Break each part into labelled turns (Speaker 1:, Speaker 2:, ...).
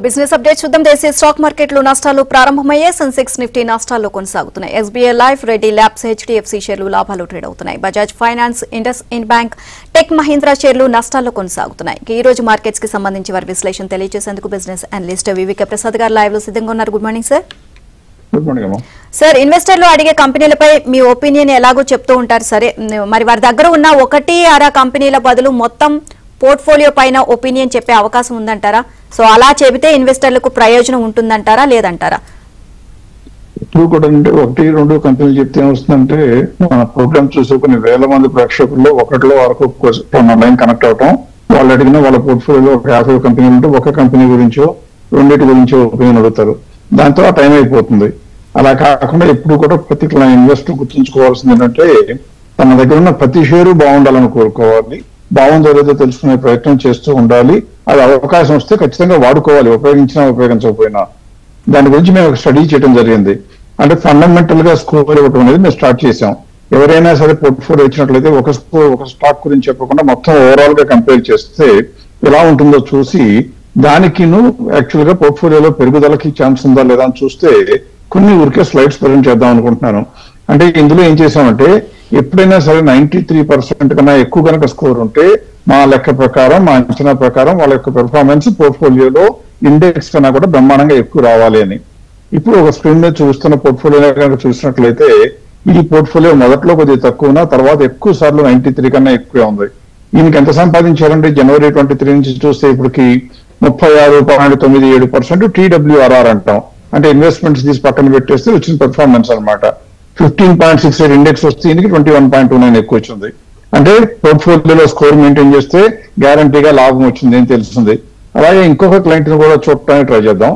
Speaker 1: Business update చూద్దాం. దేశీయ stock మార్కెట్లో నష్టాలు ప్రారంభమయ్యాయి. సెన్సెక్స్ నిఫ్టీ నష్టాల్లో కొనసాగుతున్నాయి. SBI Life, Reddy Labs, HDFC షేర్లు లాభాలు ట్రేడ్ అవుతున్నాయి. Bajaj Finance, IndusInd Bank, Tech Mahindra షేర్లు నష్టాల్లో కొనసాగుతున్నాయి. ఈ రోజు మార్కెట్స్ కి సంబంధించి వారి విశ్లేషణ తెలియజేసేందుకు బిజినెస్ అనలిస్ట్ వివిక ప్రసాద్ గారు లైవ్ లో సిద్ధంగా ఉన్నారు. Good morning sir.
Speaker 2: Good morning.
Speaker 1: Sir, ఇన్వెస్టర్లు అడిగే కంపెనీలపై మీ ఒపీనియన్ ఎలాగో చెప్తూ ఉంటారు. సరే, మరి వారి దగ్గర ఉన్న ఒకటి అర కంపెనీల బదులు మొత్తం పోర్ట్ఫోలియో పైన ఒపీనియన్ చెప్పే అవకాశం ఉందంటారా? సో అలా చెబితే ఇన్వెస్టర్లకు ప్రయోజనం ఉంటుందంటారా లేదంటారా?
Speaker 2: ఇప్పుడు కూడా అంటే ఒకటి రెండు కంపెనీలు చెప్తే ఏమొస్తుందంటే మన ప్రోగ్రామ్ చూసే కొన్ని వేల మంది ప్రేక్షకుల్లో ఒకటిలో వరకు లైన్ కనెక్ట్ అవటం, వాళ్ళు అడిగిన వాళ్ళ పోర్ట్ఫోలియోలో ఒక 50 కంపెనీలు ఉంటే ఒక కంపెనీ గురించో రెండింటి గురించో ఒపీనియన్ అడుగుతారు. దాంతో ఆ టైం అయిపోతుంది. అలా కాకుండా ఎప్పుడు కూడా ప్రతి ఇన్వెస్టర్ గుర్తుంచుకోవాల్సింది ఏంటంటే తన దగ్గర ఉన్న ప్రతి షేరు బాగుండాలని కోరుకోవాలి. బాగుందో లేదో తెలుసుకునే ప్రయత్నం చేస్తూ ఉండాలి. అది అవకాశం వస్తే ఖచ్చితంగా వాడుకోవాలి, ఉపయోగించినా ఉపయోగించకపోయినా. దాని గురించి మేము ఒక స్టడీ చేయడం జరిగింది. అంటే ఫండమెంటల్ గా స్కోర్ ఇవ్వడం అనేది మేము స్టార్ట్ చేసాం. ఎవరైనా సరే పోర్ట్ఫోలియో ఇచ్చినట్లయితే ఒక స్టాక్ గురించి చెప్పకుండా మొత్తం ఓవరాల్ గా కంపేర్ చేస్తే ఎలా ఉంటుందో చూసి దానికి యాక్చువల్ గా పోర్ట్ఫోలియోలో పెరుగుదలకి ఛాన్స్ ఉందా లేదా అని చూస్తే కొన్ని ఊరికే స్లైడ్స్ ప్రజెంట్ చేద్దాం అనుకుంటున్నాను. అంటే ఇందులో ఏం చేసామంటే ఎప్పుడైనా సరే 93% కన్నా ఎక్కువ కనుక స్కోర్ ఉంటే మా లెక్క ప్రకారం, మా అంచనా ప్రకారం వాళ్ళ యొక్క పెర్ఫార్మెన్స్ పోర్ట్ఫోలియోలో ఇండెక్స్ కన్నా కూడా బ్రహ్మాండంగా ఎక్కువ రావాలి అని. ఇప్పుడు ఒక స్క్రీన్ మీద చూస్తున్న పోర్ట్ఫోలియో కనుక చూసినట్లయితే ఈ పోర్ట్ఫోలియో మొదట్లో కొద్దిగా తక్కువ, తర్వాత ఎక్కువ సార్లు 93 కన్నా ఎక్కువే ఉంది. ఈయనకి ఎంత సంపాదించారంటే జనవరి 23 నుంచి చూస్తే ఇప్పటికి 36.97% TWRR అంటాం. అంటే ఇన్వెస్ట్మెంట్స్ తీసి పక్కన పెట్టేస్తే వచ్చిన పెర్ఫార్మెన్స్ అనమాట. 15.68 ఇండెక్స్ వస్తే దీనికి 21.29 ఎక్కువ వచ్చింది. అంటే పోర్ట్ఫోలియోలో స్కోర్ మెయింటైన్ చేస్తే గ్యారంటీగా లాభం వచ్చింది అని తెలుస్తుంది. అలాగే ఇంకొక క్లయింట్ ని కూడా చూడటానికి ట్రై చేద్దాం.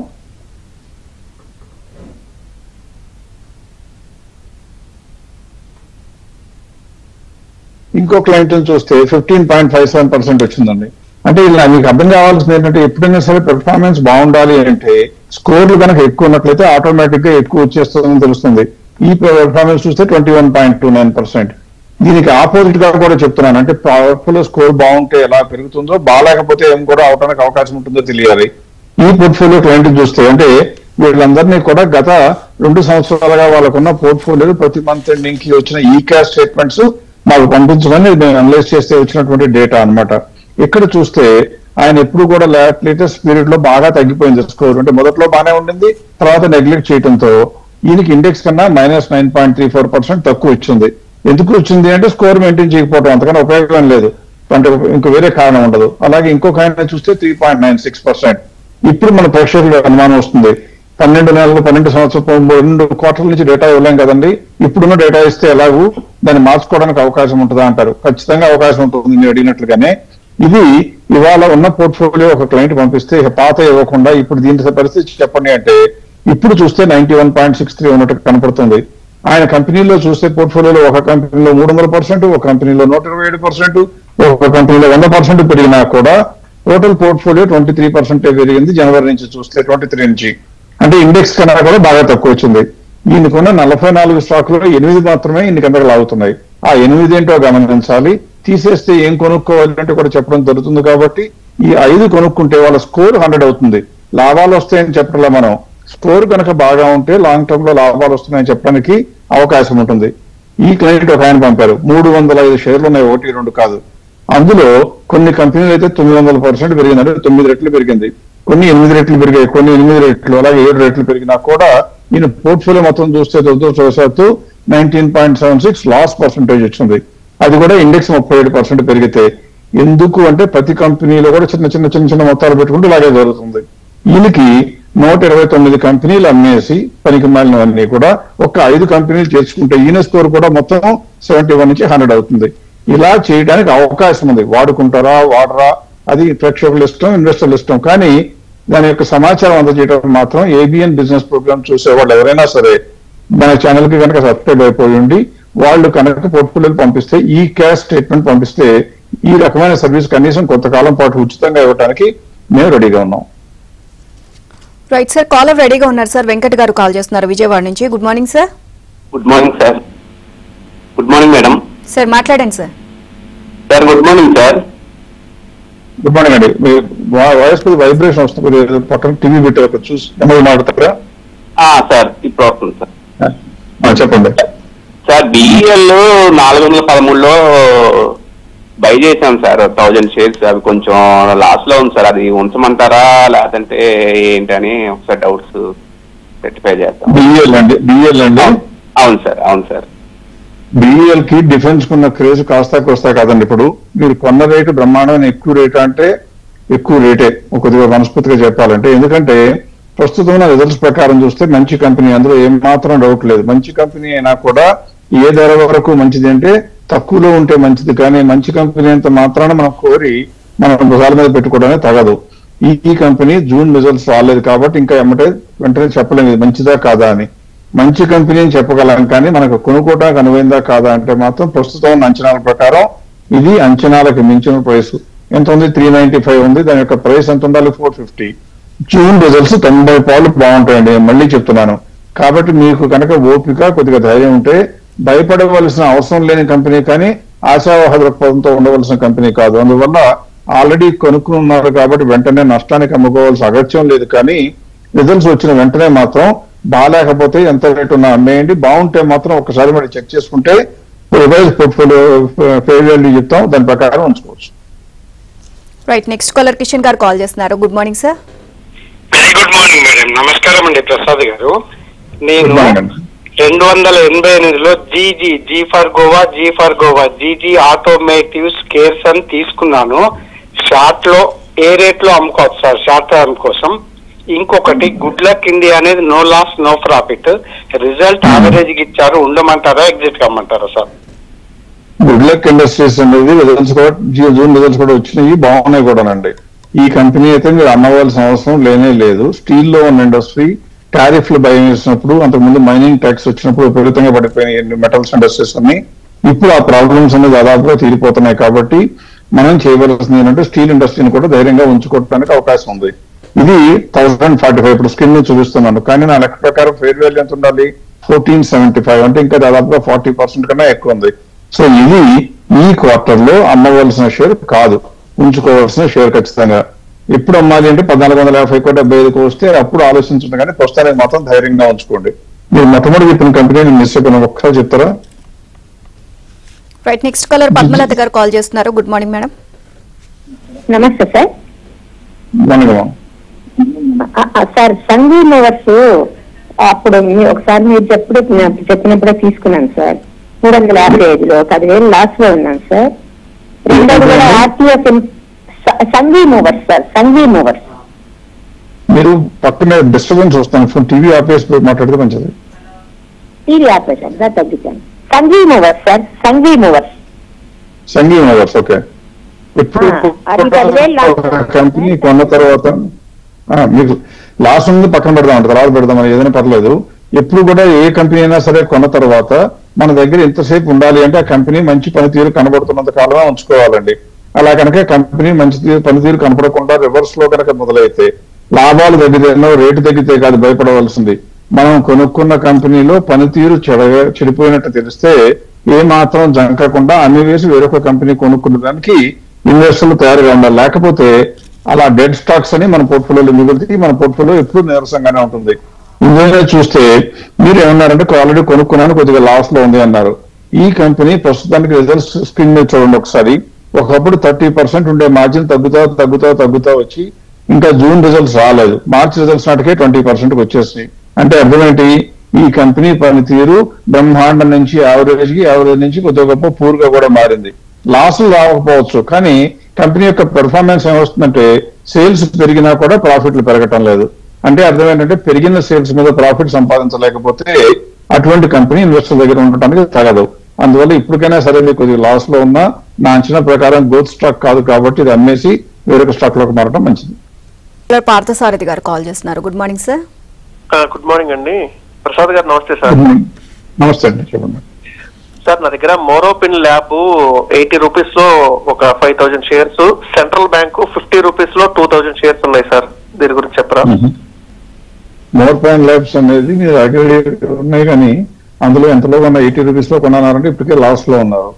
Speaker 2: ఇంకో క్లయింట్ ని చూస్తే 15.57% వచ్చిందండి. అంటే ఇలా మీకు అర్థం కావాల్సింది ఏంటంటే ఎప్పుడైనా సరే పెర్ఫార్మెన్స్ బాగుండాలి అంటే స్కోర్లు కనుక ఎక్కువ ఉన్నట్లయితే ఆటోమేటిక్ గా ఎక్కువ వచ్చేస్తుందని తెలుస్తుంది. ఈ పెర్ఫార్మెన్స్ చూస్తే 21.29%. దీనికి ఆపోజిట్ గా కూడా చెప్తున్నాను. అంటే పోర్ట్ఫోలియో స్కోర్ బాగుంటే ఎలా పెరుగుతుందో, బాగాలేకపోతే ఏం కూడా అవడానికి అవకాశం ఉంటుందో తెలియాలి. ఈ పోర్ట్ఫోలియో క్లయింట్ చూస్తే అంటే వీళ్ళందరినీ కూడా గత 2 సంవత్సరాలుగా వాళ్ళకున్న పోర్ట్ఫోలియో ప్రతి మంత్ ఎండింగ్ కి వచ్చిన ఈ క్యాష్ స్టేట్మెంట్స్ మాకు పంపించమని మేము అనలైజ్ చేస్తే వచ్చినటువంటి డేటా అనమాట. ఇక్కడ చూస్తే ఆయన ఎప్పుడు కూడా లేటెస్ట్ పీరియడ్ లో బాగా తగ్గిపోయింది స్కోర్. అంటే మొదట్లో బాగానే ఉండింది, తర్వాత నెగ్లెక్ట్ చేయడంతో ఈయనకి ఇండెక్స్ కన్నా -9.34% తక్కువ వచ్చింది. ఎందుకు వచ్చింది అంటే స్కోర్ మెయింటైన్ చేయకపోవడం, అంతకన్నా ఉపయోగం లేదు. అంటే ఇంకో వేరే కారణం ఉండదు. అలాగే ఇంకొక ఆయన చూస్తే 3.96%. ఇప్పుడు మన ప్రేక్షకులకు అనుమానం వస్తుంది, 12 నెలలు 12 సంవత్సరాలు 2 క్వార్టర్ల నుంచి డేటా ఇవ్వలేం కదండి, ఇప్పుడున్న డేటా ఇస్తే ఎలాగూ దాన్ని మార్చుకోవడానికి అవకాశం ఉంటుందా అంటారు. ఖచ్చితంగా అవకాశం ఉంటుంది. మీరు అడిగినట్లుగానే ఇది ఇవాళ ఉన్న పోర్ట్ఫోలియో ఒక క్లయింట్ పంపిస్తే పాత ఇవ్వకుండా ఇప్పుడు దీని పరిస్థితి చెప్పండి అంటే ఇప్పుడు చూస్తే 91.63 ఉన్నట్టు కనపడుతుంది. ఆయన కంపెనీలో చూస్తే పోర్ట్ఫోలియోలో ఒక కంపెనీలో 300%, ఒక కంపెనీలో 127%, ఒక కంపెనీలో 100% పెరిగినా కూడా టోటల్ పోర్ట్ఫోలియో 23% పెరిగింది జనవరి నుంచి చూస్తే 23 నుంచి. అంటే ఇండెక్స్ కన్నా కూడా బాగా తక్కువ వచ్చింది. ఈయనకున్న 44 స్టాక్లో 8 మాత్రమే ఇన్ని కిందకు లాగుతున్నాయి. ఆ 8 ఏంటో గమనించాలి. తీసేస్తే ఏం కొనుక్కోవాలంటే కూడా చెప్పడం జరుగుతుంది. కాబట్టి ఈ 5 కొనుక్కుంటే వాళ్ళ స్కోర్ 100 అవుతుంది. లాభాలు వస్తాయని చెప్పడంలో మనం స్కోర్ కనుక బాగా ఉంటే లాంగ్ టర్మ్ లో లాభాలు వస్తున్నాయని చెప్పడానికి అవకాశం ఉంటుంది. ఈ క్లయింట్ ఒక ఆయన పంపారు, 305 షేర్లు ఉన్నాయి, 1, 2 కాదు. అందులో కొన్ని కంపెనీలు అయితే 900% పెరిగింది, అంటే 9 రెట్లు పెరిగింది. కొన్ని 8 రెట్లు పెరిగాయి, కొన్ని 8 రెట్లు, అలాగే 7 రెట్లు పెరిగినా కూడా ఈయన పోర్ట్ఫోలియో మొత్తం చూస్తే దురదృష్టవశాత్తు 19.76 లాస్ పర్సెంటేజ్ వచ్చింది. అది కూడా ఇండెక్స్ 37% పెరిగితే. ఎందుకు అంటే ప్రతి కంపెనీలో కూడా చిన్న మొత్తాలు పెట్టుకుంటూ ఇలాగే జరుగుతుంది. ఈయనకి 129 కంపెనీలు అమ్మేసి పనికి మాలినవన్నీ కూడా ఒక 5 కంపెనీలు చేర్చుకుంటే ఈయన స్కోర్ కూడా మొత్తం 71 నుంచి 100 అవుతుంది. ఇలా చేయడానికి అవకాశం ఉంది. వాడుకుంటారా వాడరా అది ప్రేక్షకుల ఇష్టం, ఇన్వెస్టర్ల ఇష్టం. కానీ దాని యొక్క సమాచారం అందజేయడం మాత్రం ఏబిఎన్ బిజినెస్ ప్రోగ్రామ్ చూసేవాళ్ళు ఎవరైనా సరే మన ఛానల్ కి కనుక సబ్స్క్రైబ్ అయిపోయి ఉండి వాళ్ళు కనుక పోర్ట్ఫోలియోలు పంపిస్తే, ఈ క్యాష్ స్టేట్మెంట్ పంపిస్తే ఈ రకమైన సర్వీస్ కనీసం కొంతకాలం పాటు ఉచితంగా ఇవ్వడానికి మేము రెడీగా ఉన్నాం.
Speaker 1: రైట్ సార్, కాలర్ రెడీగా ఉన్నారు సార్. వెంకట్ గారు కాల్ చేస్తున్నారు విజయవాడ నుంచి. Good morning sir.
Speaker 3: Good morning sir. Good morning madam.
Speaker 1: Sir మాట్లాడండి sir.
Speaker 3: Sir good morning sir.
Speaker 2: Good morning అండి. మీ వాయిస్ కొద్దిగా వైబ్రేషన్ వస్తుంది, కొద్దిగా పక్కన టీవీ పెట్టారు చూసి నెమ్మది మాట్లాడతారా?
Speaker 3: సార్ ఇప్పుడు వస్తుంది సార్.
Speaker 2: చెప్పండి
Speaker 3: సార్, బిఈఎల్ 413లో బై చేశాం సార్ 1000 షేర్స్. అవి కొంచెం లాస్ లో ఉంది సార్. అది ఉంచమంటారా లేదంటే ఏంటని ఒకసారి డౌట్స్ రెక్టిఫై చేస్తాం.
Speaker 2: బిఈఎల్ అండి.
Speaker 3: అవును సార్, అవును సార్.
Speaker 2: బిఈఎల్ కి డిఫెన్స్ కున్న క్రేజ్ కాస్తా కాదండి. ఇప్పుడు మీరు కొన్న రేటు బ్రహ్మాండమైన ఎక్కువ రేట్ అంటే ఎక్కువ రేటే కొద్దిగా మనస్ఫూర్తిగా చెప్పాలంటే. ఎందుకంటే ప్రస్తుతం ఉన్న రిజల్ట్స్ ప్రకారం చూస్తే మంచి కంపెనీ, అందులో ఏమాత్రం డౌట్ లేదు. మంచి కంపెనీ అయినా కూడా ఏ ధర వరకు మంచిది అంటే తక్కువలో ఉంటే మంచిది, కానీ మంచి కంపెనీ అంత మాత్రాన మనం కోరి మనం భుజాల మీద పెట్టుకోవడానికి తగదు. ఈ కంపెనీ జూన్ రిజల్ట్స్ రాలేదు కాబట్టి ఇంకా వెంటనే చెప్పలేము ఇది మంచిదా కాదా అని. మంచి కంపెనీ అని చెప్పగలం, కానీ మనకు కొనుక్కోవడానికి అనువైందా కాదా అంటే మాత్రం ప్రస్తుతం ఉన్న అంచనాల ప్రకారం ఇది అంచనాలకు మించిన ప్రైస్. ఎంత ఉంది? 395 ఉంది. దాని యొక్క ప్రైస్ ఎంత ఉండాలి? 450. జూన్ రిజల్ట్స్ 90 పాలు బాగుంటాయండి, మళ్ళీ చెప్తున్నాను. కాబట్టి మీకు కనుక ఓపిక కొద్దిగా ధైర్యం ఉంటే భయపడవలసిన అవసరం లేని కంపెనీ, కానీ ఆశావాహ దృక్పథంతో ఉండవలసిన కంపెనీ కాదు. అందువల్ల ఆల్రెడీ కొనుక్కుని ఉన్నారు కాబట్టి వెంటనే నష్టానికి అమ్ముకోవాల్సిన అగత్యం లేదు. కానీ రిజల్ట్స్ వచ్చిన వెంటనే మాత్రం బాగాలేకపోతే ఎంత రేటు ఉన్నా అమ్మేయండి, బాగుంటే మాత్రం ఒకసారి మరి చెక్ చేసుకుంటే రివైజ్ పోర్ట్ఫోలియో ఫెయిర్ వాల్యూ చెప్తాం, దాని ప్రకారం ఉంచుకోవచ్చు.
Speaker 1: రైట్, నెక్స్ట్ కాలర్ కిషన్ గారు కాల్ చేస్తున్నారు. Good morning sir.
Speaker 4: Very good morning madam. నమస్కారం అండి ప్రసాద్ గారు. నేను 288లో G for Goa GG automotives gears అని తీసుకున్నాను. షార్ట్ లో ఏ రేట్ లో అమ్ముకోవచ్చు సార్ షార్ట్ టర్మ్ కోసం? ఇంకొకటి గుడ్ లక్ ఇండియా అనేది no loss no profit, result average కి ఇచ్చారు, ఉండమంటారా ఎగ్జిట్ కమ్మంటారా సార్?
Speaker 2: గుడ్ లక్ ఇండస్ట్రీస్ అనేది రిజల్ట్స్ కూడా జూన్ రిజల్ట్స్ కూడా వచ్చినాయి, బాగున్నాయి కూడానండి. ఈ కంపెనీ అయితే మీరు అమ్మవలసిన అవసరం లేనే లేదు. స్టీల్ లో ఉన్న ఇండస్ట్రీ టారిఫ్లు భయం వేసినప్పుడు, అంతకుముందు మైనింగ్ ట్యాక్స్ వచ్చినప్పుడు విపరీతంగా పడిపోయినాయి మెటల్స్ ఇండస్ట్రీస్ అన్ని. ఇప్పుడు ఆ ప్రాబ్లమ్స్ అన్ని దాదాపుగా తీరిపోతున్నాయి. కాబట్టి మనం చేయవలసింది ఏంటంటే స్టీల్ ఇండస్ట్రీని కూడా ధైర్యంగా ఉంచుకోవడానికి అవకాశం ఉంది. ఇది 1045 ఇప్పుడు స్క్రీన్ మీద చూపిస్తున్నాను, కానీ నా లెక్క ప్రకారం ఫెయిర్ వాల్యూ ఎంత ఉండాలి? 1475, అంటే ఇంకా దాదాపుగా 40% కన్నా ఎక్కువ ఉంది. సో ఇది ఈ క్వార్టర్ లో అమ్మవలసిన షేర్ కాదు, ఉంచుకోవాల్సిన షేర్ ఖచ్చితంగా. ఎప్పుడు అమ్మాలి అంటే 1450 కోటి 75కు వస్తే అప్పుడు ఆలోచించండి, కానీ ప్రస్తుతానికి మాత్రం ధైర్యంగా ఉంచుకోండి. మీరు మొట్టమొదటి చెప్పిన కంపెనీ మిస్ అయిపోయిన ఒక్కసారి చెప్తారా?
Speaker 1: రైట్, నెక్స్ట్ కాలర్ పద్మలత గారు కాల్ చేస్తున్నారు. Good morning madam.
Speaker 5: నమస్తే సార్. సార్ సంఘీ మూవర్స్ అప్పుడు ఒకసారి మీరు చెప్పినప్పుడే తీసుకున్నాను సార్. 355లో 10,000 లాస్ లో ఉన్నాను సార్. రెండోది కూడా RTF Sanghi movers sir. Sanghi movers
Speaker 2: మీరు పక్కనే డిస్టర్బెన్స్ వస్తాను, టీవీ ఆపేసి మాట్లాడితే మంచిది.
Speaker 5: టీవీ ఆపేసాను సార్, తగ్గించాను. Sanghi movers sir. Sanghi movers
Speaker 2: okay. ఇప్పుడు కంపెనీ కొన్న తర్వాత మీకు లాస్ ఉంది పక్కన పెడదాం, తర్వాత పెడదామని ఏదైనా పర్లేదు. ఎప్పుడు కూడా ఏ కంపెనీ అయినా సరే కొన్న తర్వాత మన దగ్గర ఎంతసేపు ఉండాలి అంటే ఆ కంపెనీ మంచి పనితీరు కనబడుతున్నంత కాలమే ఉంచుకోవాలండి. అలా కనుక కంపెనీ మంచి పనితీరు కనపడకుండా రివర్స్ లో కనుక మొదలైతే లాభాలు తగ్గితేనో రేటు తగ్గితే కాదు భయపడవలసింది. మనం కొనుక్కున్న కంపెనీలో పనితీరు చెడిపోయినట్టు తెలిస్తే ఏ మాత్రం జంకకుండా అన్ని వేసి వేరొక కంపెనీ కొనుక్కున్న దానికి ఇన్వెస్టర్లు తయారుగా ఉండాలి. లేకపోతే అలా డెడ్ స్టాక్స్ అని మన పోర్ట్ఫోలియోలో మిగులుతాయి. మన పోర్ట్ఫోలియో ఎప్పుడు నీరసంగానే ఉంటుంది. ఇందులో చూస్తే మీరు ఏమన్నారంటే ఆల్రెడీ కొనుక్కున్నాను కొద్దిగా లాస్ లో ఉంది అన్నారు. ఈ కంపెనీ ప్రస్తుతానికి రిజల్ట్స్ స్క్రీన్ మీద చూడండి ఒకసారి. ఒకప్పుడు 30% ఉండే మార్జిన్ తగ్గుతా వచ్చి ఇంకా జూన్ రిజల్ట్స్ రాలేదు, మార్చి రిజల్ట్స్ నాటికే 20% వచ్చేసినాయి. అంటే అర్థమేంటి? ఈ కంపెనీ పనితీరు బ్రహ్మాండం నుంచి యావరేజ్ నుంచి కొద్దిగా గొప్ప పూర్గా కూడా మారింది. లాసులు రాకపోవచ్చు, కానీ కంపెనీ యొక్క పెర్ఫార్మెన్స్ ఏమొస్తుందంటే సేల్స్ పెరిగినా కూడా ప్రాఫిట్లు పెరగటం లేదు. అంటే అర్థం ఏంటంటే పెరిగిన సేల్స్ మీద ప్రాఫిట్ సంపాదించలేకపోతే అటువంటి కంపెనీ ఇన్వెస్టర్ దగ్గర ఉండటానికి తగదు. అందువల్ల ఇప్పటికైనా సరే మీకు కొద్దిగా లాస్ లో ఉన్నా నా అంచనా ప్రకారం గ్రోత్ స్టాక్ కాదు కాబట్టి ఇది అమ్మేసి వేరొక స్టాక్ లోకి మారడం మంచిది.
Speaker 1: పార్థసారథి గారు కాల్ చేస్తున్నారు. Good morning sir.
Speaker 6: Good morning అండి. ప్రసాద్ గారు నమస్తే సార్.
Speaker 2: నమస్తే అండి, చెప్పండి
Speaker 6: సార్. నా దగ్గర మోరోపిన్ ల్యాబ్ 80 రూపీస్ లో ఒక 5000 షేర్స్, సెంట్రల్ బ్యాంక్ 50 రూపీస్ లో 2000 షేర్స్ ఉన్నాయి సార్. దీని గురించి చెప్పరా?
Speaker 2: మోర్పాన్ ల్యాబ్స్ అనేది మీరు ఆల్రెడీ ఉన్నాయి, కానీ అందులో ఎంతలో ఉన్న 80 రూపీస్ లో కొన్నారంటే ఇప్పటికే లాస్ లో ఉన్నారు.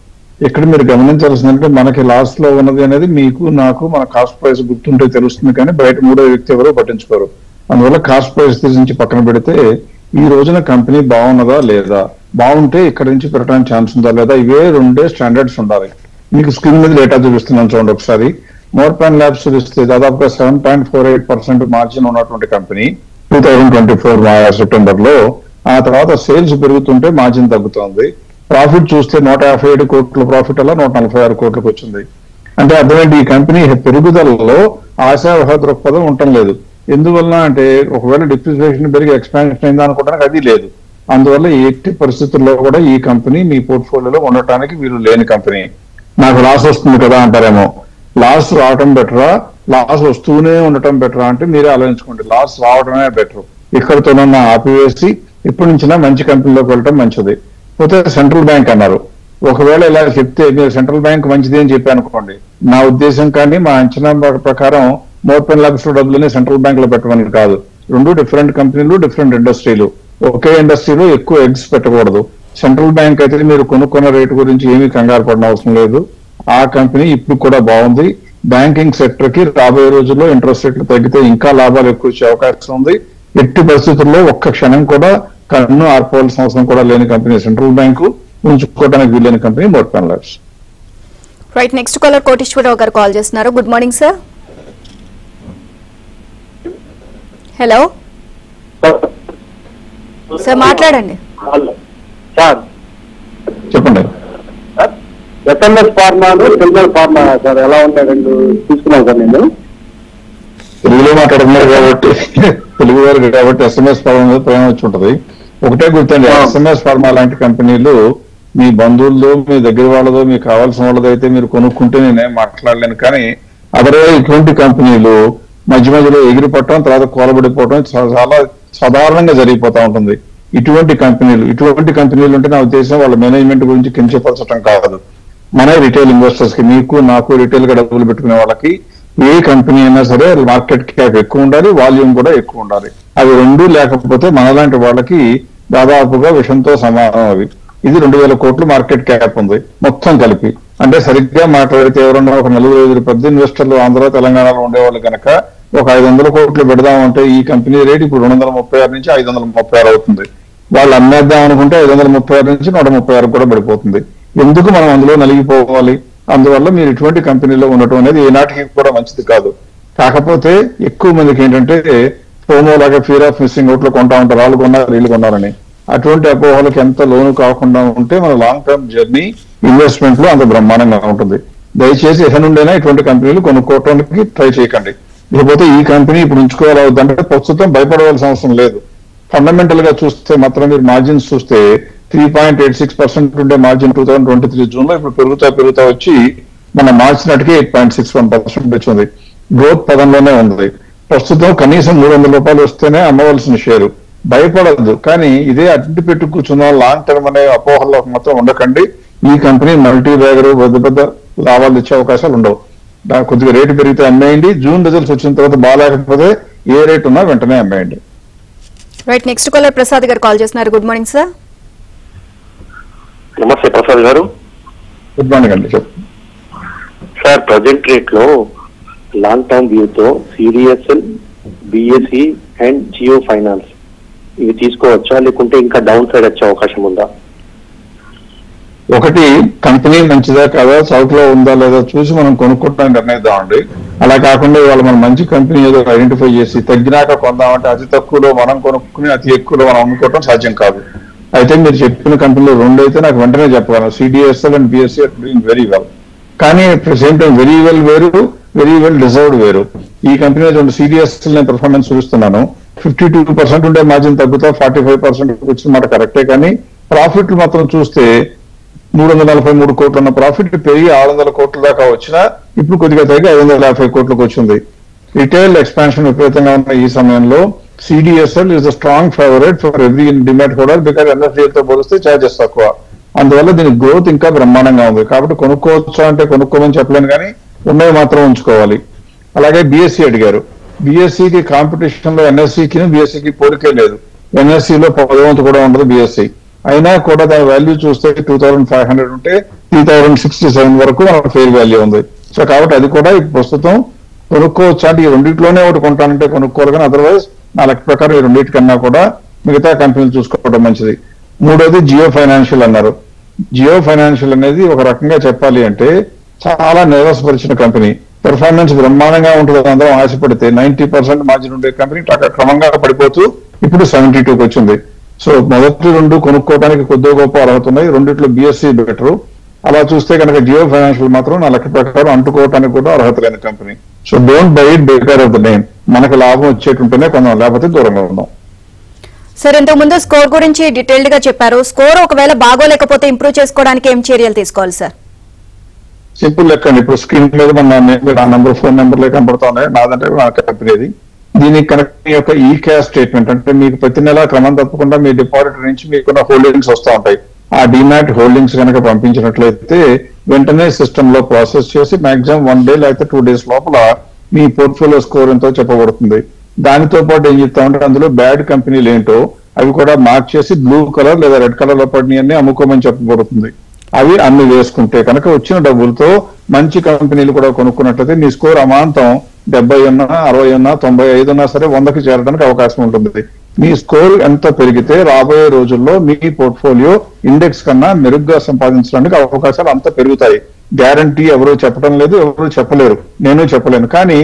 Speaker 2: ఇక్కడ మీరు గమనించాల్సిందంటే మనకి లాస్ లో ఉన్నది అనేది మీకు నాకు మన కాస్ట్ ప్రైస్ గుర్తుంటే తెలుస్తుంది, కానీ బయట మూడో వ్యక్తి ఎవరో పట్టించుకోరు. అందువల్ల కాస్ట్ ప్రైస్ తీసి పక్కన పెడితే ఈ రోజున కంపెనీ బాగున్నదా లేదా, బాగుంటే ఇక్కడ నుంచి పెట్టడానికి ఛాన్స్ ఉందా లేదా, ఇవే రెండే స్టాండర్డ్స్ ఉండాలి. మీకు స్క్రీన్ మీద డేటా చూపిస్తున్నాను చూడండి ఒకసారి. మోర్పాన్ ల్యాబ్స్ చూపిస్తే దాదాపుగా 7.48% మార్జిన్ ఉన్నటువంటి కంపెనీ 2024 సెప్టెంబర్ లో. ఆ తర్వాత సేల్స్ పెరుగుతుంటే మార్జిన్ తగ్గుతోంది. ప్రాఫిట్ చూస్తే 157 కోట్ల ప్రాఫిట్ అలా 146 కోట్లకు వచ్చింది. అంటే అర్థమేంటి, ఈ కంపెనీ పెరుగుదలలో ఆశావహ దృక్పథం ఉండటం లేదు. ఎందువల్ల అంటే ఒకవేళ డిప్రిసియేషన్ పెరిగి ఎక్స్పాన్షన్ అయిందా అనుకోవడానికి అది లేదు. అందువల్ల ఎట్టి పరిస్థితుల్లో కూడా ఈ కంపెనీ మీ పోర్ట్ఫోలియోలో ఉండటానికి వీలు లేని కంపెనీ. నాకు లాస్ వస్తుంది కదా అంటారేమో, లాస్ రావటం బెటరా లాస్ వస్తూనే ఉండటం బెటరా అంటే మీరే ఆలోచించుకోండి. లాస్ రావడమే బెటర్. ఇక్కడితోనన్నా ఆపివేసి ఇప్పటి నుంచినా మంచి కంపెనీలోకి వెళ్ళటం మంచిది. పోతే సెంట్రల్ బ్యాంక్ అన్నారు. ఒకవేళ ఇలా చెప్తే మీరు సెంట్రల్ బ్యాంక్ మంచిది అని చెప్పి అనుకోండి, నా ఉద్దేశం కానీ మా అంచనా ప్రకారం మోర్పెన్ ల్యాబ్స్ లో డబ్బులని సెంట్రల్ బ్యాంక్ లో పెట్టమని కాదు. రెండు డిఫరెంట్ కంపెనీలు, డిఫరెంట్ ఇండస్ట్రీలు. ఒకే ఇండస్ట్రీలో ఎక్కువ ఎగ్స్ పెట్టకూడదు. సెంట్రల్ బ్యాంక్ అయితే మీరు కొనుక్కున్న రేటు గురించి ఏమీ కంగారు పడిన అవసరం లేదు. ఆ కంపెనీ ఇప్పుడు కూడా బాగుంది. బ్యాంకింగ్ సెక్టర్ కి రాబోయే రోజుల్లో ఇంట్రెస్ట్ రేట్లు తగ్గితే ఇంకా లాభాలు ఎక్కువ వచ్చే అవకాశం ఉంది. ఎట్టి పరిస్థితుల్లో ఒక్క క్షణం కూడా కన్ను ఆర్పోవాల్సిన అవసరం కూడా లేని కంపెనీ సెంట్రల్ బ్యాంకు, ఉంచుకోవడానికి వీలైన company Morepen Labs.
Speaker 1: Right, next caller Koteswararao గారు కాల్ చేస్తున్నారు. Good morning sir. Hello sir, మాట్లాడండి
Speaker 7: సార్.
Speaker 2: చెప్పండి.
Speaker 7: ఎస్ఎంఎస్ ఫార్మాలు సెంట్రల్ ఫార్మా సార్ ఎలా ఉంటాయి రెండు తీసుకున్నాను సార్. నేను
Speaker 2: తెలుగులో మాట్లాడుతున్నారు కాబట్టి తెలుగు వారు కాబట్టి ఎస్ఎంఎస్ ఫార్మా మీద ప్రేమ వచ్చి ఉంటది. ఒకటే గుర్తండి, ఎస్ఎంఎస్ ఫార్మా లాంటి కంపెనీలు మీ బంధువులతో, మీ దగ్గర వాళ్ళతో, మీకు కావాల్సిన వాళ్ళతో అయితే మీరు కొనుక్కుంటే నేనేం మాట్లాడలేను. కానీ అదర్వైజ్ ఇటువంటి కంపెనీలు మధ్య మధ్యలో ఎగిరిపట్టడం, తర్వాత కూలబడిపోవడం చాలా సాధారణంగా జరిగిపోతా ఉంటుంది. ఇటువంటి కంపెనీలు అంటే నా ఉద్దేశం వాళ్ళ మేనేజ్మెంట్ గురించి కించపరచడం కాదు. మన రిటైల్ ఇన్వెస్టర్స్ కి, మీకు నాకు రిటైల్ గా డబ్బులు పెట్టుకునే వాళ్ళకి ఏ కంపెనీ అయినా సరే మార్కెట్ క్యాప్ ఎక్కువ ఉండాలి, వాల్యూమ్ కూడా ఎక్కువ ఉండాలి. అవి రెండు లేకపోతే మనలాంటి వాళ్ళకి దాదాపుగా విషంతో సమానం. అవి ఇది 2000 కోట్లు మార్కెట్ క్యాప్ ఉంది మొత్తం కలిపి. అంటే సరిగ్గా మాట్లాడితే ఎవరన్నా ఒక 4-5 పెద్ద ఇన్వెస్టర్లు ఆంధ్ర తెలంగాణలో ఉండేవాళ్ళు కనుక ఒక 500 కోట్లు పెడదామంటే ఈ కంపెనీ రేట్ ఇప్పుడు 236 నుంచి 536 అవుతుంది. వాళ్ళు అమ్మేద్దాం అనుకుంటే 536 నుంచి 136 కూడా పడిపోతుంది. ఎందుకు మనం అందులో నలిగిపోవాలి? అందువల్ల మీరు ఇటువంటి కంపెనీలో ఉండటం అనేది ఏనాటికి కూడా మంచిది కాదు. కాకపోతే ఎక్కువ మందికి ఏంటంటే ఫోమో లాగా ఫియర్ ఆఫ్ మిస్సింగ్ అవుట్ లో కొంటా ఉంటారు, వాళ్ళు కొన్నారు వీళ్ళు కొన్నారని. అటువంటి అపోహలకు ఎంత లోను కాకుండా ఉంటే మన లాంగ్ టర్మ్ జర్నీ ఇన్వెస్ట్మెంట్ లో అంత బ్రహ్మాండంగా ఉంటుంది. దయచేసి ఎహ నుండైనా ఇటువంటి కంపెనీలు కొనుక్కోవడానికి ట్రై చేయకండి. లేకపోతే ఈ కంపెనీ ఇప్పుడు ఉంచుకోవాలంటే ప్రస్తుతం భయపడవలసిన అవసరం లేదు. ఫండమెంటల్ గా చూస్తే మాత్రం మీరు మార్జిన్స్ చూస్తే 3.86% ఉండే మార్జిన్ 2023 జూన్ లో ఇప్పుడు పెరుగుతా వచ్చి మన మార్చి నాటికి 8.61% వచ్చింది. గ్రోత్ పదంలోనే ఉంది. ప్రస్తుతం కనీసం 300 రూపాయలు వస్తేనే అమ్మవలసిన షేరు. భయపడద్దు, కానీ ఇదే అడ్డు పెట్టు కూర్చున్న లాంగ్ టర్మ్ అనే అపోహల్లో మాత్రం ఉండకండి. ఈ కంపెనీ మల్టీ బ్యాగర్ పెద్ద లాభాలు ఇచ్చే అవకాశాలు ఉండవు. కొద్దిగా రేటు పెరిగితే అమ్మేయండి. జూన్ రిజల్ట్స్ వచ్చిన తర్వాత బాగాలేకపోతే ఏ రేట్ ఉన్నా వెంటనే అమ్మేయండి.
Speaker 1: రైట్, నెక్స్ట్ కాలర్ ప్రసాద్ గారు కాల్ చేస్తున్నారు. Good morning sir.
Speaker 6: నమస్తే ప్రసాద్ గారు.
Speaker 2: గుడ్ మార్నింగ్ అండి. చెప్పండి
Speaker 6: సార్. ప్రజెంట్ రేట్ లో లాంగ్ టర్మ్ వ్యూతో CDSL, BSE and Jio Finance ఇవి తీసుకోవచ్చా, లేకుంటే ఇంకా డౌన్ సైడ్ వచ్చే అవకాశం ఉందా?
Speaker 2: ఒకటి, కంపెనీ మంచిదా కాదా, సౌత్ లో ఉందా లేదా చూసి మనం కొనుక్కోవడానికి నిర్ణయిద్దామండి. అలా కాకుండా ఇవాళ మనం మంచి కంపెనీ ఏదో ఐడెంటిఫై చేసి తగ్గినాక కొందామంటే అతి తక్కువలో మనం కొనుక్కుని అతి ఎక్కువలో మనం అమ్ముకోవడం సాధ్యం కాదు. అయితే మీరు చెప్పిన కంపెనీలో రెండు అయితే నాకు వెంటనే చెప్పగలను. CDSL and BSE are doing very well. కానీ at the same time very well వేరు, వెరీ వెల్ డిజర్వ్డ్ వేరు. ఈ కంపెనీ రెండు సిడిఎస్ఎల్ నేను పర్ఫార్మెన్స్ చూస్తున్నాను. 52% ఉండే మార్జిన్ తగ్గుతా 45% వచ్చిన మాట కరెక్టే, కానీ ప్రాఫిట్లు మాత్రం చూస్తే 343 కోట్లు ఉన్న ప్రాఫిట్ పెరిగి 600 కోట్ల దాకా వచ్చినా ఇప్పుడు కొద్దిగా తగ్గి 550 కోట్లకు వచ్చింది. రిటైల్ ఎక్స్పాన్షన్ విపరీతంగా ఉన్న ఈ సమయంలో CDSL is a strong favourite for every demat holder, because ఎన్ఎఫ్డిఎల్తో పోలిస్తే ఛార్జెస్ తక్కువ. అందువల్ల దీని గ్రోత్ ఇంకా బ్రహ్మాండంగా ఉంది. కాబట్టి కొనుక్కోవచ్చా అంటే కొనుక్కోమని చెప్పలేను, కానీ ఉన్నవి మాత్రం ఉంచుకోవాలి. అలాగే బిఎస్సీ అడిగారు. బిఎస్సీకి కాంపిటీషన్ లో ఎన్ఎస్సీకి బిఎస్సీకి పోలికే లేదు. ఎన్ఎస్సీలో 10వ వంతు కూడా ఉండదు బిఎస్సీ. అయినా కూడా దాని వాల్యూ చూస్తే 2500 ఉంటే 3067 వరకు మనకు ఫెయిర్ వాల్యూ ఉంది. సో కాబట్టి అది కూడా ప్రస్తుతం కొనుక్కోవచ్చు. అంటే ఈ రెండింటిలోనే ఒకటి కొంటానంటే కొనుక్కోవాలి, కానీ అదర్వైజ్ నా లెక్క ప్రకారం ఈ రెండింటికన్నా కూడా మిగతా కంపెనీలు చూసుకోవడం మంచిది. మూడోది జియో ఫైనాన్షియల్ అన్నారు. జియో ఫైనాన్షియల్ అనేది ఒక రకంగా చెప్పాలి అంటే చాలా నిరాశపరిచిన కంపెనీ. పెర్ఫార్మెన్స్ బ్రహ్మాండంగా ఉంటుంది అందరం ఆశపడితే 90% మార్జిన్ ఉండే కంపెనీ క్రమంగా పడిపోతూ ఇప్పుడు 72కి వచ్చింది. సో మొదటి రెండు కొనుక్కోవడానికి కొద్దిగా గొప్ప అర్హత ఉన్నాయి. రెండిట్లో బిఎస్సి బెటర్. అలా చూస్తే కనుక జియో ఫైనాన్షియల్ మాత్రం నా లెక్క ప్రకారం అంటుకోవడానికి కూడా అర్హత లేని company. So don't by it because of the name. మనకు లాభం వచ్చేటుంటేనే కొందాం, లేకపోతే దూరంగా ఉందాం.
Speaker 1: సార్, ఇంతకు ముందు స్కోర్ గురించి డీటెయిల్డ్ గా చెప్పారు. స్కోర్ ఒకవేళ బాగోలేకపోతే ఇంప్రూవ్ చేసుకోవడానికి ఏం చర్యలు తీసుకోవాలి సార్?
Speaker 2: సింపుల్ లెక్కండి. ఇప్పుడు స్క్రీన్ మీద నా నంబర్, ఫోన్ నెంబర్లే కనబడుతా ఉన్నాయి. నాదంటే నా కంపెనీది. దీనికి కనుక మీ యొక్క ఈ క్యాష్ స్టేట్మెంట్ అంటే మీకు ప్రతి నెల క్రమం తప్పకుండా మీ డిపాజిట్ నుంచి మీకున్న హోల్డింగ్స్ వస్తూ ఉంటాయి. ఆ డిమాట్ హోల్డింగ్స్ కనుక పంపించినట్లయితే వెంటనే సిస్టమ్ లో ప్రాసెస్ చేసి మాక్సిమం 1 డే లేకపోతే 2 days లోపల మీ పోర్ట్ఫోలియో స్కోర్ ఎంతో చెప్పబడుతుంది. దానితో పాటు ఏం చెప్తామంటే అందులో బ్యాడ్ కంపెనీలు ఏంటో అవి కూడా మార్క్ చేసి బ్లూ కలర్ లేదా రెడ్ కలర్ లో పడినవన్నీ అమ్ముకోమని చెప్పబడుతుంది. అవి అన్ని వేసుకుంటే కనుక వచ్చిన డబ్బులతో మంచి కంపెనీలు కూడా కొనుక్కున్నట్లయితే మీ స్కోర్ అమాంతం 70 ఉన్నా 60 ఉన్నా 95 ఉన్నా సరే 100కి చేరడానికి అవకాశం ఉంటుంది. మీ స్కోర్ ఎంత పెరిగితే రాబోయే రోజుల్లో మీ పోర్ట్ఫోలియో ఇండెక్స్ కన్నా మెరుగ్గా సంపాదించడానికి అవకాశాలు అంత పెరుగుతాయి. గ్యారంటీ ఎవరూ చెప్పడం లేదు, ఎవరు చెప్పలేరు, నేను చెప్పలేను. కానీ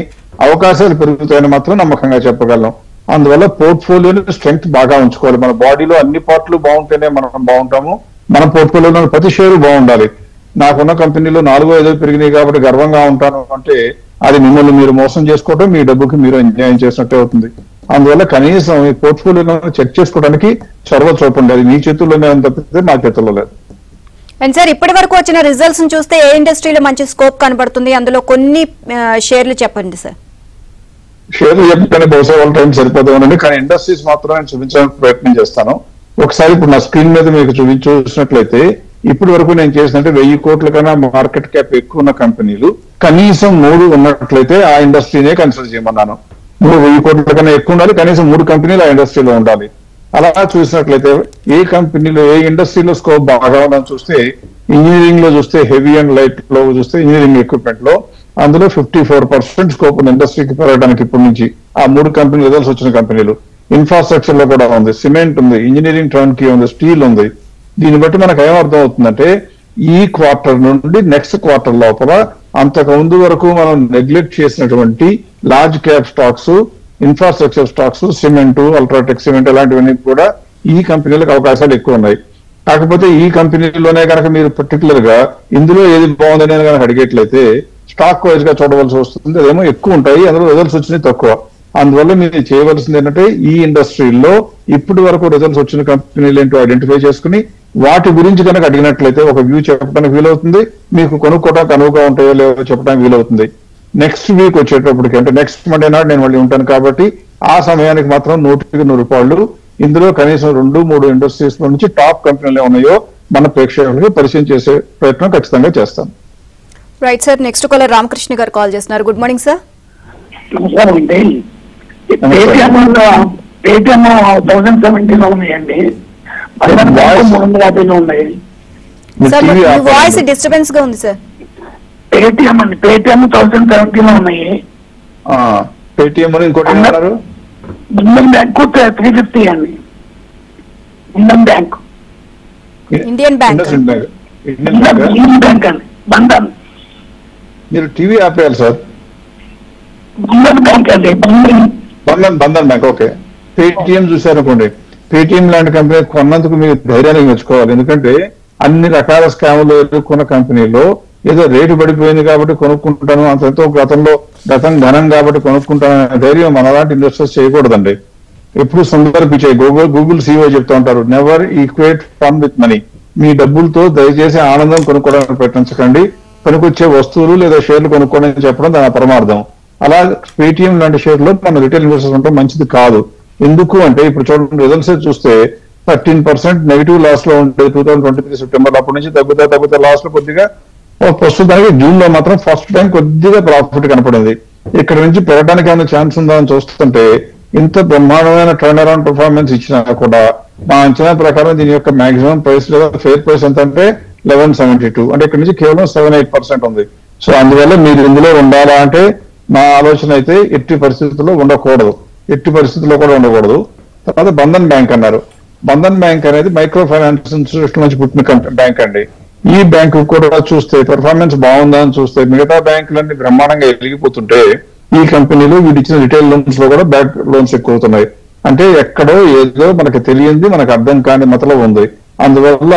Speaker 2: అవకాశాలు పెరుగుతాయని మాత్రం నమ్మకంగా చెప్పగలం. అందువల్ల పోర్ట్ఫోలియోని స్ట్రెంగ్త్ బాగా ఉంచుకోవాలి. మన బాడీలో అన్ని పార్ట్లు బాగుంటేనే మనం బాగుంటాము. మన పోర్ట్ఫోలియోలో ప్రతి షేరు బాగుండాలి. నాకున్న కంపెనీలో 4-5 పెరిగినాయి కాబట్టి గర్వంగా ఉంటాను అంటే అది మిమ్మల్ని మీరు మోసం చేసుకోవడం, మీ డబ్బుకి మీరు అన్యాయం చేసినట్టే అవుతుంది. అందువల్ల కనీసం ఈ పోర్ట్ఫోలియోలో చెక్ చేసుకోవడానికి చొరవ చూపండి. అది మీ చేతుల్లోనే తప్పితే మా చేతుల్లో లేదు.
Speaker 1: అండ్ సార్, ఇప్పటి వరకు వచ్చిన రిజల్ట్స్ చూస్తే ఏ ఇండస్ట్రీలో మంచి స్కోప్ కనబడుతుంది? అందులో కొన్ని షేర్లు చెప్పండి సార్.
Speaker 2: షేర్లు చెప్తానే బహుశా వాళ్ళ టైం సరిపోతామనండి, కానీ ఇండస్ట్రీస్ మాత్రం నేను చూపించడానికి ప్రయత్నం చేస్తాను. ఒకసారి ఇప్పుడు నా స్క్రీన్ మీద మీకు చూసినట్లయితే ఇప్పటి వరకు నేను చేసినట్టే 1000 కోట్ల కన్నా మార్కెట్ క్యాప్ ఎక్కువ ఉన్న కంపెనీలు కనీసం 3 ఉన్నట్లయితే ఆ ఇండస్ట్రీనే కన్సిడర్ చేయమన్నాను. 1000 కోట్ల కన్నా ఎక్కువ ఉండాలి, కనీసం 3 కంపెనీలు ఆ ఇండస్ట్రీలో ఉండాలి. అలా చూసినట్లయితే ఏ కంపెనీలో ఏ ఇండస్ట్రీలో స్కోప్ బాగా ఉందని చూస్తే ఇంజనీరింగ్ లో చూస్తే హెవీ అండ్ లైట్ లో చూస్తే ఇంజనీరింగ్ ఎక్విప్మెంట్ లో అందులో 54% స్కోప్ ఉంది ఇండస్ట్రీకి పెరగడానికి ఇప్పటి నుంచి. ఆ 3 కంపెనీలు రిజల్ట్స్ వచ్చిన కంపెనీలు. ఇన్ఫ్రాస్ట్రక్చర్ లో కూడా ఉంది, సిమెంట్ ఉంది, ఇంజనీరింగ్ టర్న్కీ ఉంది, స్టీల్ ఉంది. దీన్ని బట్టి మనకు ఏమర్థం అవుతుందంటే ఈ క్వార్టర్ నుండి నెక్స్ట్ క్వార్టర్ లోపల అంతకు ముందు వరకు మనం నెగ్లెక్ట్ చేసినటువంటి large cap stocks, infrastructure stocks, cement, UltraTech cement ఇలాంటివన్నీ కూడా ఈ కంపెనీలకు అవకాశాలు ఎక్కువ ఉన్నాయి. కాకపోతే ఈ కంపెనీలోనే కనుక మీరు పర్టికులర్ గా ఇందులో ఏది బాగుందని కనుక అడిగేట్లయితే స్టాక్ వైజ్ గా చూడవలసి వస్తుంది. అదేమో ఎక్కువ ఉంటాయి, అందులో రిజల్ట్స్ వచ్చినాయి తక్కువ. అందువల్ల మీరు చేయవలసింది ఏంటంటే ఈ ఇండస్ట్రీలో ఇప్పటి వరకు రిజల్ట్స్ వచ్చిన కంపెనీలు ఏంటో ఐడెంటిఫై చేసుకుని వాటి గురించి కనుక అడిగినట్లయితే ఒక వ్యూ చెప్పడానికి వీలవుతుంది. మీకు కొనుక్కోవడానికి అనువుగా ఉంటాయో లేవో చెప్పడానికి వీలవుతుంది. నెక్స్ట్ వీక్ వచ్చేటప్పటికి అంటే నెక్స్ట్ మండే నాడు నేను మళ్ళీ ఉంటాను కాబట్టి ఆ సమయానికి మాత్రం 100కి 100 రూపాయలు ఇందులో కనీసం 2-3 ఇండస్ట్రీస్ లో నుంచి టాప్ కంపెనీలు ఉన్నాయో మన ప్రేక్షకులకు పరిచయం చేసే ప్రయత్నం ఖచ్చితంగా చేస్తాను.
Speaker 1: Right sir, next caller Ramakrishna garu call చేస్తున్నారు. Good morning sir.
Speaker 8: నమస్కారం అండి. పేటిఎం 1070లో ఉన్నాయండి, 350లో ఉన్నాయి.
Speaker 1: సార్, మీ వాయిస్ డిస్టర్బెన్స్ గా ఉంది సార్.
Speaker 8: పేటిఎం 1070లో ఉన్నాయి.
Speaker 2: పేటిఎం ఇంకోటి
Speaker 8: ఇండియన్ బ్యాంక్ 350 అండి. ఇండియన్ బ్యాంక్,
Speaker 1: ఇండియన్ బ్యాంక్
Speaker 8: అండి. బంధన్.
Speaker 2: మీరు టీవీ ఆపేయాలి సార్.
Speaker 8: బంధన్ బ్యాంక్ అండి.
Speaker 2: బంధన్ బ్యాంక్. ఓకే. పేటిఎం చూసారనుకోండి, పేటిఎం లాంటి కంపెనీ కొన్నందుకు మీరు ధైర్యాన్ని మెచ్చుకోవాలి. ఎందుకంటే అన్ని రకాల స్కాములు ఎదుర్కొన్న కంపెనీలో ఏదో రేటు పడిపోయింది కాబట్టి కొనుక్కుంటాను, అంతతో గతం ఘనం కాబట్టి కొనుక్కుంటాను అనే ధైర్యం మనలాంటి ఇన్వెస్టర్స్ చేయకూడదండి. ఎప్పుడు సుందర్ పిచై గూగుల్ CEO చెప్తా ఉంటారు, never equate fun with money. మీ డబ్బులతో దయచేసి ఆనందం కొనుక్కోవడానికి ప్రయత్నించకండి, పనికొచ్చే వస్తువులు లేదా షేర్లు కొనుక్కోవడం చెప్పడం దాని పరమార్థం. అలా పేటిఎం లాంటి షేర్లో మన రిటైల్ ఇన్వెస్టర్స్ ఉండటం మంచిది కాదు. ఎందుకు అంటే ఇప్పుడు చూడండి, రిజల్ట్స్ చూస్తే 13% నెగిటివ్ లాస్ లో ఉంటే 2023 సెప్టెంబర్ అప్పటి నుంచి తగ్గుతా లాస్ లో కొద్దిగా ప్రస్తుతానికి జూన్ లో మాత్రం ఫస్ట్ టైం కొద్దిగా ప్రాఫిట్ కనపడింది. ఇక్కడ నుంచి పెరగడానికి ఏమైనా ఛాన్స్ ఉందా అని చూస్తుంటే ఇంత బ్రహ్మాండమైన టర్న్ అరౌండ్ పర్ఫార్మెన్స్ ఇచ్చినా కూడా మా అంచనా ప్రకారం దీని యొక్క మాక్సిమం ప్రైస్ లేదా ఫెయిర్ ప్రైస్ ఎంత అంటే 1172, అంటే ఇక్కడ నుంచి కేవలం 7-8% ఉంది. సో అందువల్ల మీరు ఇందులో ఉండాలా అంటే నా ఆలోచన అయితే ఎట్టి పరిస్థితుల్లో ఉండకూడదు, ఎట్టి పరిస్థితుల్లో కూడా ఉండకూడదు. తర్వాత బంధన్ బ్యాంక్ అన్నారు. బంధన్ బ్యాంక్ అనేది మైక్రో ఫైనాన్స్ ఇన్స్టిట్యూషన్ నుంచి పుట్టిన బ్యాంక్ అండి. ఈ బ్యాంకు కూడా చూస్తే పెర్ఫార్మెన్స్ బాగుందా అని చూస్తే మిగతా బ్యాంకులన్నీ బ్రహ్మాండంగా ఎదిగిపోతుంటే ఈ కంపెనీలు వీడిచ్చిన రిటైల్ లోన్స్ లో కూడా బ్యాంక్ లోన్స్ ఎక్కువ అవుతున్నాయి. అంటే ఎక్కడో ఏదో మనకు తెలియంది, మనకు అర్థం కాని మతలో ఉంది. అందువల్ల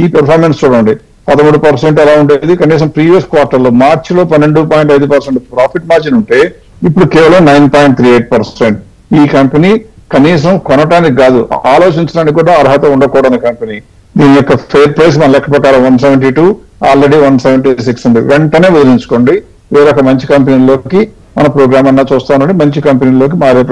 Speaker 2: ఈ పెర్ఫార్మెన్స్ చూడండి, 13% ఎలా ఉండేది, కనీసం ప్రీవియస్ క్వార్టర్ లో మార్చిలో 12.5% ప్రాఫిట్ మార్జిన్ ఉంటే ఇప్పుడు కేవలం 9.38%. ఈ కంపెనీ కనీసం కొనటానికి కాదు, ఆలోచించడానికి కూడా అర్హత ఉండకూడని కంపెనీ. దీని యొక్క ఫేర్ ప్రైస్ మన లెక్క ప్రకారం 172, ఆల్రెడీ 176 ఉంది. వెంటనే వదిలించుకోండి, వేరొక మంచి కంపెనీలోకి మన ప్రోగ్రామ్ అన్నా చూస్తానండి, మంచి కంపెనీలోకి మారే